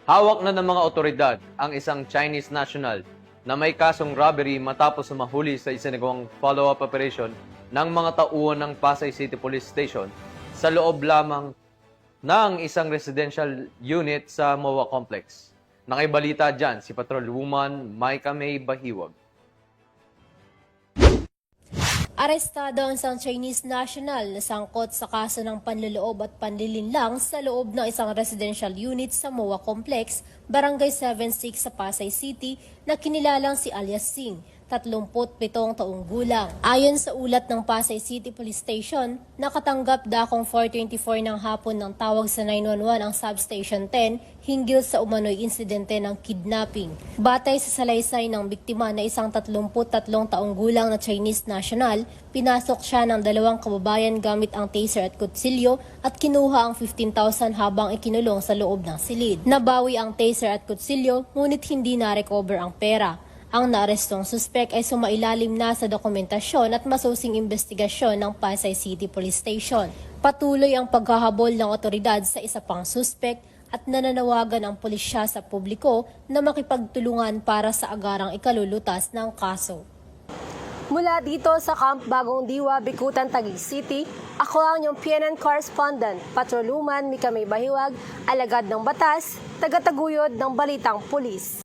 Hawak na ng mga otoridad ang isang Chinese national na may kasong robbery matapos mahuli sa isinagawang follow-up operation ng mga tauhan ng Pasay City Police Station sa loob lamang ng isang residential unit sa MOA Complex. Nakibalita dyan si Patrolwoman Maika May Bahiwag. Arestado ang isang Chinese national na sangkot sa kaso ng panloloob at panlilinlang sa loob ng isang residential unit sa MOA Complex, Barangay 76 sa Pasay City na kinilalang si Alias Singh, 37 taong gulang. Ayon sa ulat ng Pasay City Police Station, nakatanggap dakong 4:24 ng hapon ng tawag sa 911 ang Substation 10 hinggil sa umano'y insidente ng kidnapping. Batay sa salaysay ng biktima na isang 33 taong gulang na Chinese national, pinasok siya ng dalawang kababayan gamit ang taser at kutsilyo at kinuha ang 15,000 habang ikinulong sa loob ng silid. Nabawi ang taser at kutsilyo ngunit hindi na-recover ang pera. Ang naarestong suspek ay sumailalim na sa dokumentasyon at masusing investigasyon ng Pasay City Police Station. Patuloy ang paghahabol ng otoridad sa isa pang suspek at nananawagan ang pulisya sa publiko na makipagtulungan para sa agarang ikalulutas ng kaso. Mula dito sa Camp Bagong Diwa, Bikutan, Taguig City, ako ang inyong PNN correspondent, Patrolwoman Maika May Bahiwag, alagad ng batas, tagataguyod ng Balitang Pulis.